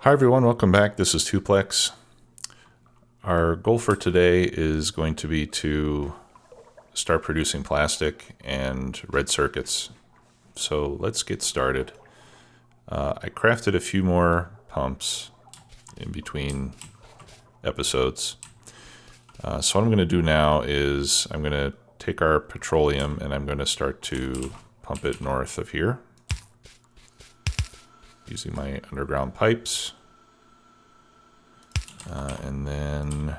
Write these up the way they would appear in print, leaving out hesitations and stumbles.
Hi everyone, welcome back. This is Tuplex. Our goal for today is going to be to start producing plastic and red circuits. So let's get started. I crafted a few more pumps in between episodes. So what I'm going to do now is I'm going to take our petroleum and I'm going to start to pump it north of here using my underground pipes. And then,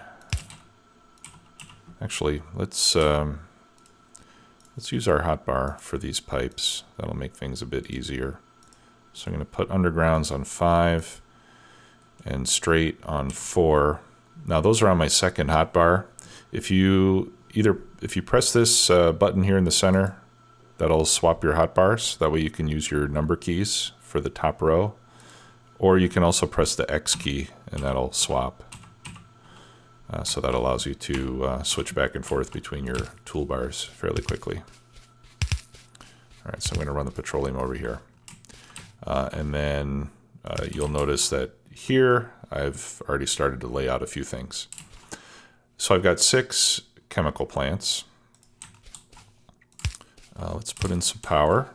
actually, let's use our hotbar for these pipes. That'll make things a bit easier. So I'm going to put undergrounds on 5 and straight on 4. Now those are on my second hotbar. If you press this button here in the center, that'll swap your hotbars. That way you can use your number keys for the top row. Or you can also press the X key and that'll swap. So that allows you to switch back and forth between your toolbars fairly quickly. All right, so I'm going to run the petroleum over here. And then you'll notice that here I've already started to lay out a few things. So I've got 6 chemical plants. Let's put in some power.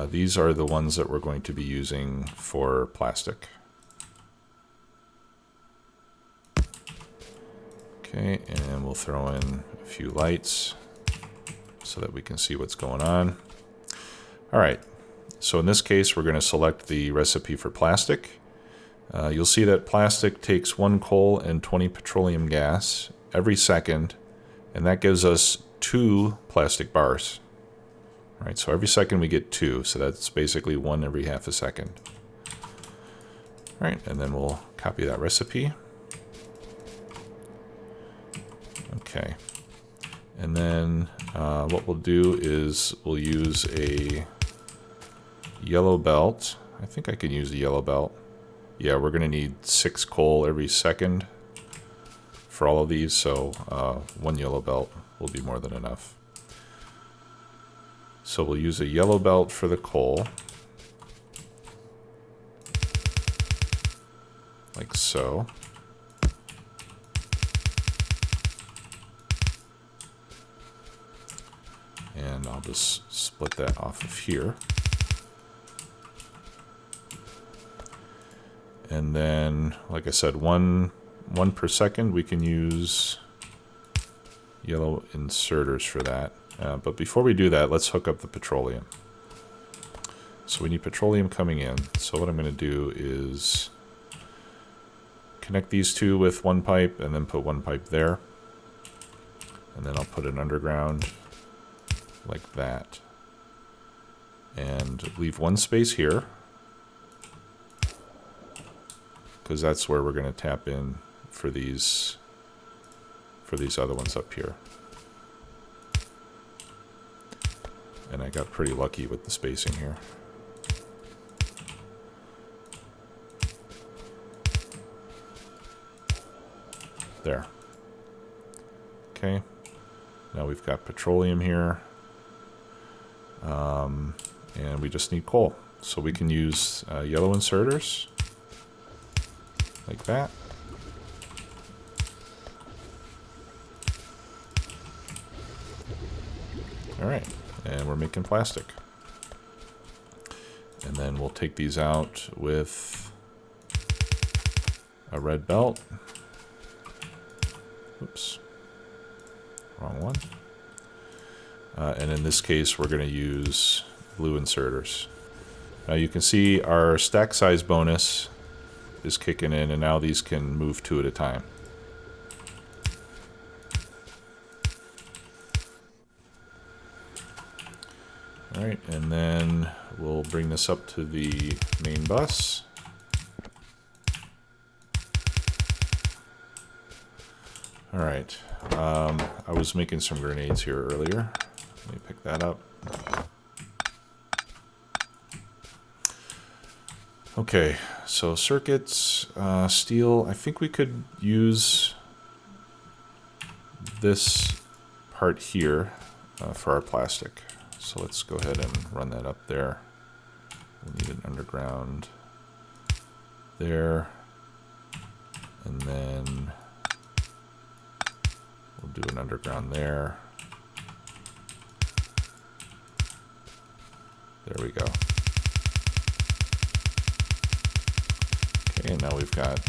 These are the ones that we're going to be using for plastic. Okay, and we'll throw in a few lights so that we can see what's going on. All right, so in this case, we're going to select the recipe for plastic. You'll see that plastic takes 1 coal and 20 petroleum gas every second, and that gives us 2 plastic bars. All right, so every second we get 2, so that's basically 1 every half a second. All right, and then we'll copy that recipe. Okay, and then what we'll do is we'll use a yellow belt. I think I can use a yellow belt. Yeah, we're going to need 6 coal every second for all of these, so 1 yellow belt will be more than enough. So we'll use a yellow belt for the coal, like so. And I'll just split that off of here. And then, like I said, one per second, we can use yellow inserters for that. But before we do that, let's hook up the petroleum. So we need petroleum coming in. So what I'm going to do is connect these 2 with 1 pipe and then put 1 pipe there. And then I'll put an underground like that. And leave 1 space here, because that's where we're going to tap in for these other ones up here. And I got pretty lucky with the spacing here. There. Okay. Now we've got petroleum here. And we just need coal. So we can use yellow inserters. Like that. All right. And we're making plastic. And then we'll take these out with a red belt. Oops. Wrong one. And in this case, we're going to use blue inserters. Now you can see our stack size bonus is kicking in, and now these can move 2 at a time. All right, and then we'll bring this up to the main bus. All right, I was making some grenades here earlier. Let me pick that up. Okay, so circuits, steel. I think we could use this part here for our plastic. So let's go ahead and run that up there. We'll need an underground there, and then we'll do an underground there. There we go. Okay, and now we've got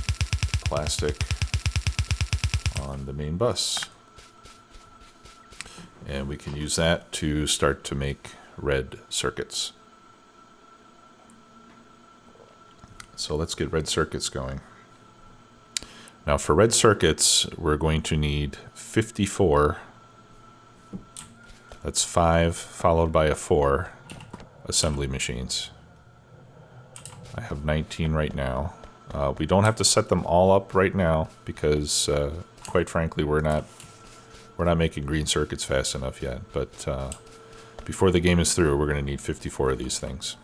plastic on the main bus. And we can use that to start to make red circuits. So let's get red circuits going. Now for red circuits, we're going to need 54. That's 5 followed by a 4 assembly machines. I have 19 right now. We don't have to set them all up right now because, quite frankly, we're not making green circuits fast enough yet. But before the game is through, we're going to need 54 of these things.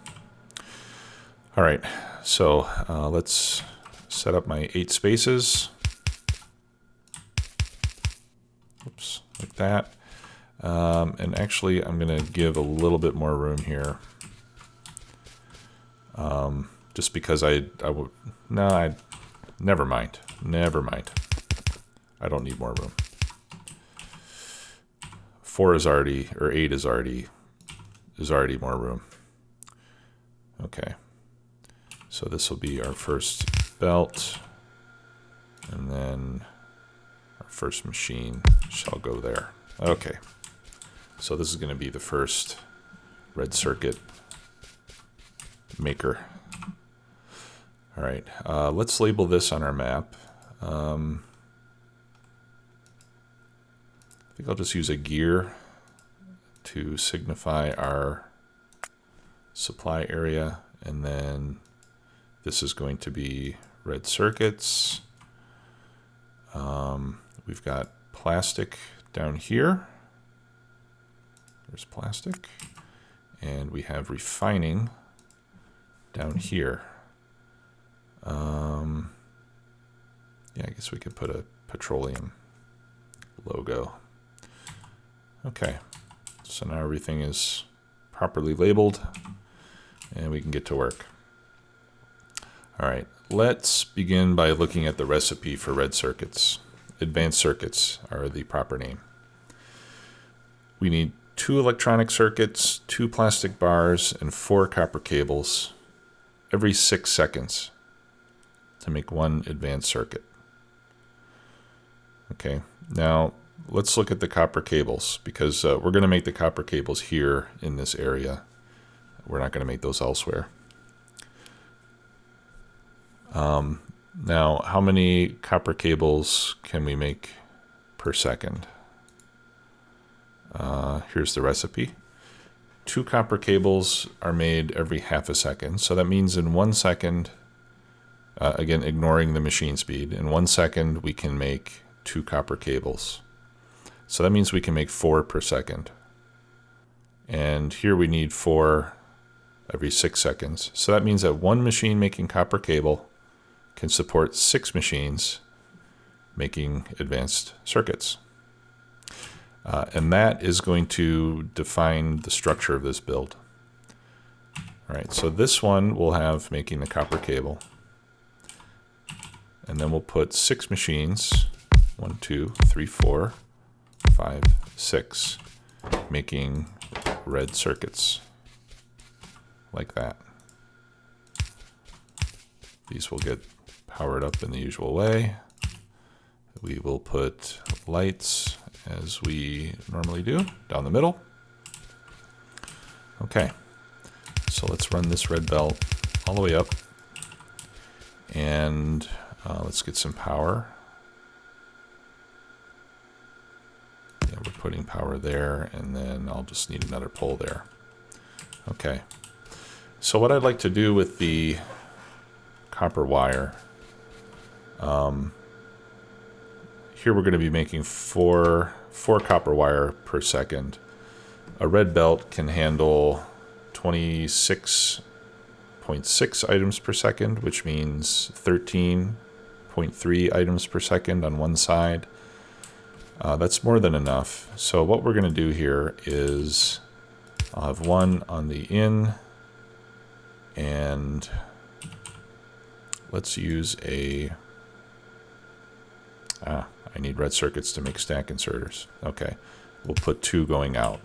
All right, so let's set up my 8 spaces. Oops, like that. And actually, I'm going to give a little bit more room here. Just because never mind. I don't need more room. 4 is already, or 8 is already more room. Okay. So this will be our first belt, and then our first machine shall go there. Okay. So this is going to be the first red circuit maker. All right, let's label this on our map. I think I'll just use a gear to signify our supply area, and then this is going to be red circuits. We've got plastic down here. There's plastic. And we have refining down here. Yeah, I guess we could put a petroleum logo. Okay, so now everything is properly labeled and we can get to work. All right, let's begin by looking at the recipe for red circuits. Advanced circuits are the proper name. We need 2 electronic circuits, 2 plastic bars, and 4 copper cables every 6 seconds to make 1 advanced circuit. Okay, now let's look at the copper cables, because we're going to make the copper cables here in this area. We're not going to make those elsewhere. Now, how many copper cables can we make per second? Here's the recipe. 2 copper cables are made every half a second. So that means in 1 second, again, ignoring the machine speed, in 1 second we can make 2 copper cables. So that means we can make 4 per second. And here we need 4 every 6 seconds. So that means that 1 machine making copper cable can support 6 machines making advanced circuits. And that is going to define the structure of this build. All right, so this one we'll have making the copper cable. And then we'll put 6 machines, 1, 2, 3, 4, 5, 6, making red circuits, like that. These will get powered up in the usual way. We will put lights, as we normally do, down the middle. Okay, so let's run this red belt all the way up, and let's get some power. Yeah, we're putting power there, and then I'll just need another pole there. Okay, so what I'd like to do with the copper wire, here we're going to be making four copper wire per second. A red belt can handle 26.6 items per second, which means 13.3 items per second on one side. That's more than enough. So what we're going to do here is I'll have one on the in and let's use a... I need red circuits to make stack inserters. Okay, we'll put 2 going out.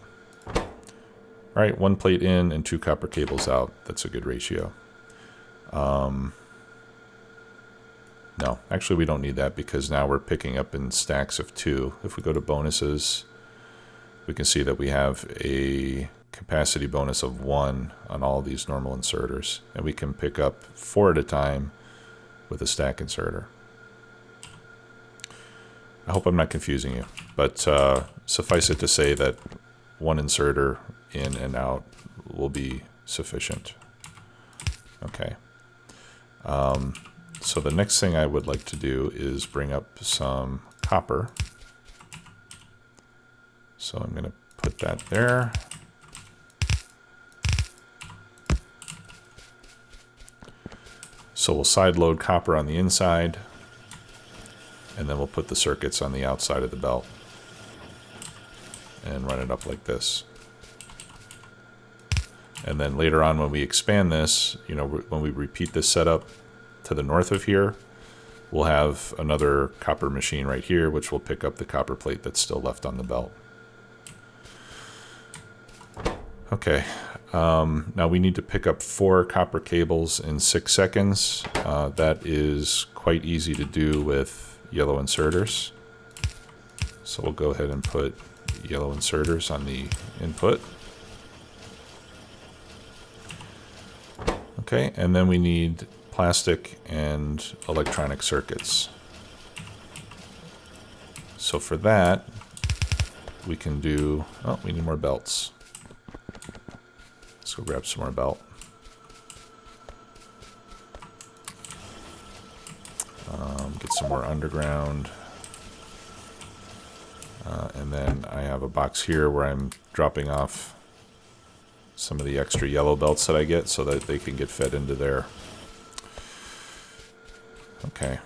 All right, 1 plate in and 2 copper cables out. That's a good ratio. No, actually we don't need that because now we're picking up in stacks of 2. If we go to bonuses, we can see that we have a capacity bonus of 1 on all of these normal inserters. And we can pick up 4 at a time with a stack inserter. I hope I'm not confusing you, but suffice it to say that 1 inserter in and out will be sufficient. Okay. So the next thing I would like to do is bring up some copper. So I'm going to put that there. So we'll side load copper on the inside, and then we'll put the circuits on the outside of the belt and run it up like this. And then later on when we expand this, you know, when we repeat this setup to the north of here, we'll have another copper machine right here, which will pick up the copper plate that's still left on the belt. Okay, now we need to pick up 4 copper cables in 6 seconds. That is quite easy to do with yellow inserters. So we'll go ahead and put yellow inserters on the input. Okay, and then we need plastic and electronic circuits. So for that, we can do, oh, we need more belts. Let's go grab some more belt. Get some more underground. And then I have a box here where I'm dropping off some of the extra yellow belts that I get so that they can get fed into there. Okay.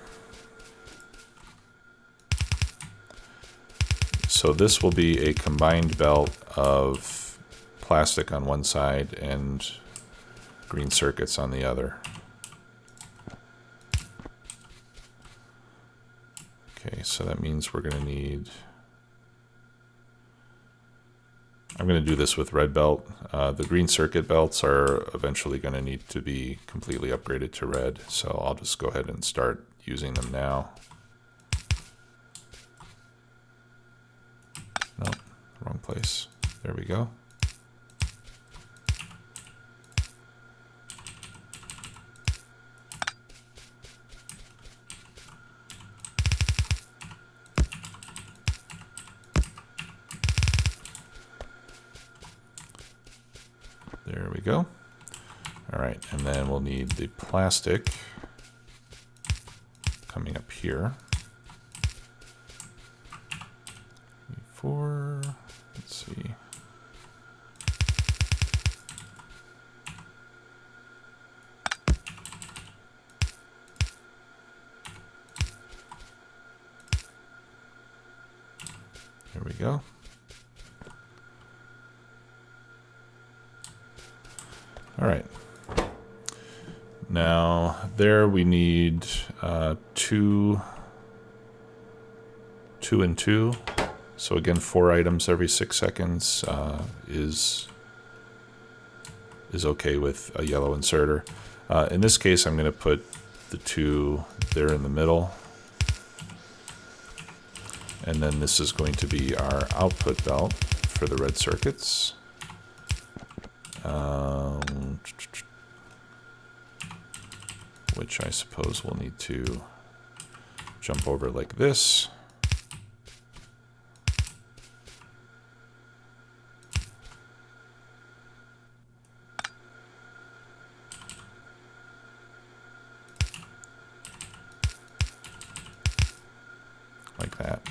So this will be a combined belt of plastic on one side and green circuits on the other. Okay, so that means we're going to need... I'm going to do this with red belt. The green circuit belts are eventually going to need to be completely upgraded to red, so I'll just go ahead and start using them now. Nope, wrong place. There we go. There we go. All right, and then we'll need the plastic coming up here. Let's see. There we go. All right. Now there we need 2 and 2. So again, 4 items every 6 seconds is okay with a yellow inserter. In this case, I'm going to put the 2 there in the middle. And then this is going to be our output belt for the red circuits. Which I suppose we'll need to jump over like this. Like that.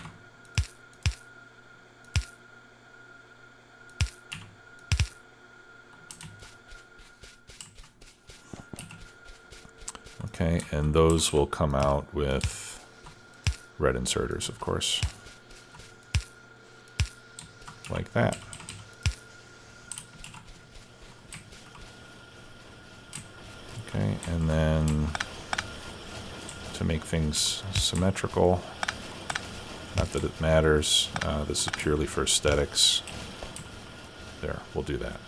Okay, and those will come out with red inserters, of course. Like that. Okay, and then to make things symmetrical. Not that it matters. This is purely for aesthetics. There, we'll do that.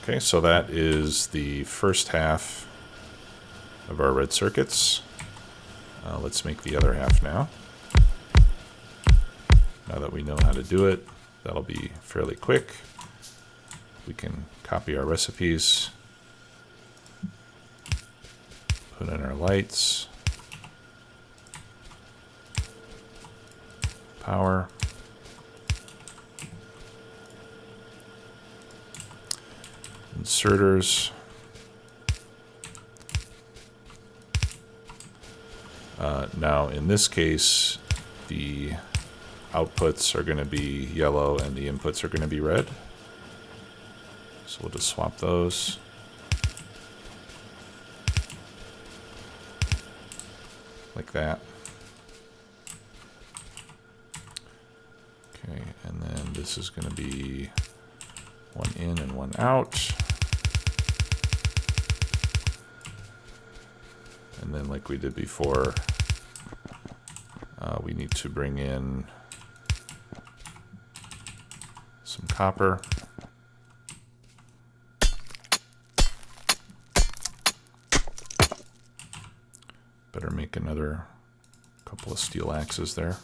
Okay, so that is the first half of our red circuits. Let's make the other half now. Now that we know how to do it, that'll be fairly quick. We can copy our recipes, put in our lights, power, inserters, now in this case the outputs are going to be yellow and the inputs are going to be red, so we'll just swap those. Like that. Okay, and then this is going to be one in and one out. And then like we did before, we need to bring in some copper. Better make another couple of steel axes there.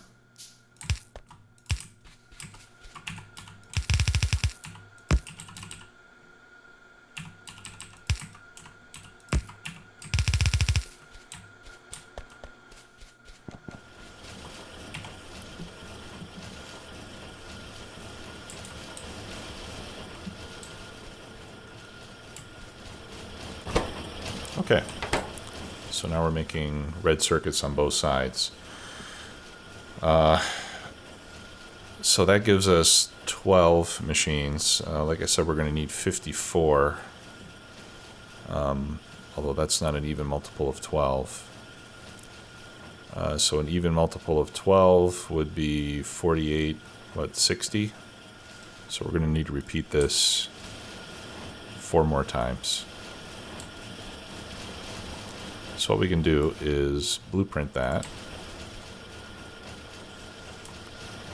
Okay, so now we're making red circuits on both sides. So that gives us 12 machines. Like I said, we're going to need 54, although that's not an even multiple of 12. So an even multiple of 12 would be 48, 60? So we're going to need to repeat this 4 more times. So what we can do is blueprint that,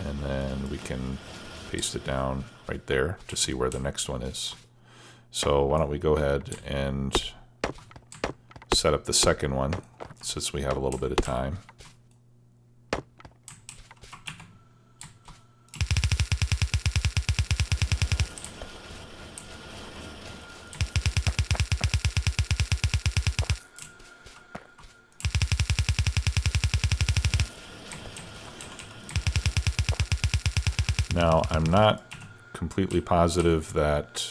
and then we can paste it down right there to see where the next one is. So why don't we go ahead and set up the second one since we have a little bit of time. Now, I'm not completely positive that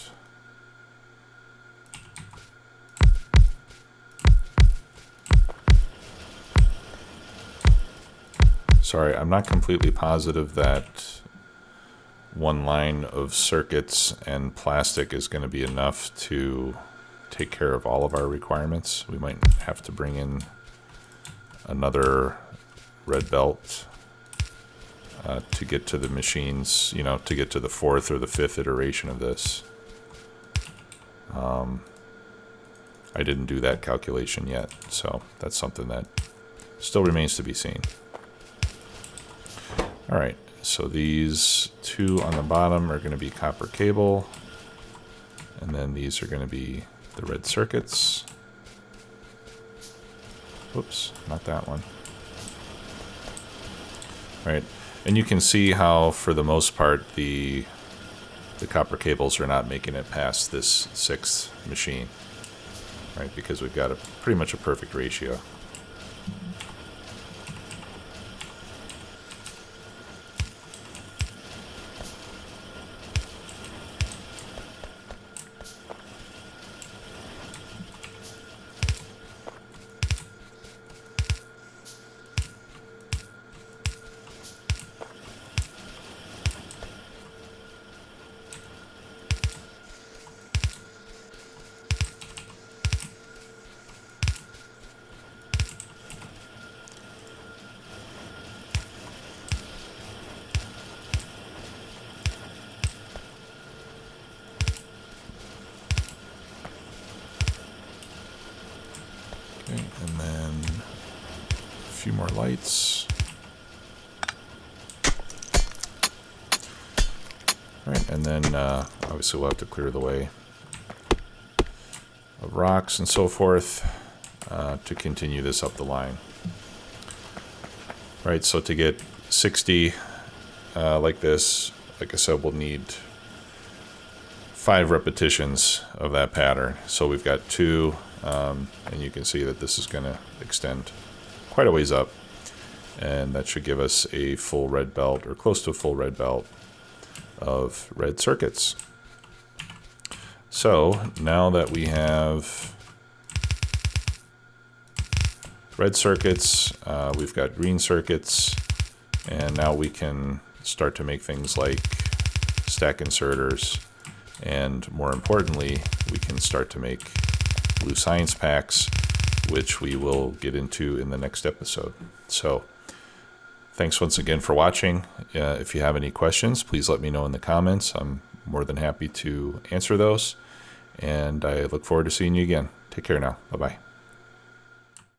I'm not completely positive that one line of circuits and plastic is going to be enough to take care of all of our requirements. We might have to bring in another red belt to get to the machines, to get to the 4th or the 5th iteration of this. I didn't do that calculation yet, so that's something that still remains to be seen. All right, so these 2 on the bottom are going to be copper cable, and then these are going to be the red circuits. Whoops, not that one. All right. And you can see how, for the most part, the copper cables are not making it past this 6th machine, right? Because we've got pretty much a perfect ratio. And then a few more lights. All right, and then obviously we'll have to clear the way of rocks and so forth to continue this up the line. All right, so to get 60 like this, like I said, we'll need 5 repetitions of that pattern. So we've got 2, and you can see that this is going to extend quite a ways up, and that should give us a full red belt, or close to a full red belt of red circuits. So now that we have red circuits, we've got green circuits, and now we can start to make things like stack inserters, and more importantly, we can start to make blue science packs, which we will get into in the next episode. So thanks once again for watching. If you have any questions, please let me know in the comments. I'm more than happy to answer those, and I look forward to seeing you again. Take care now. Bye-bye.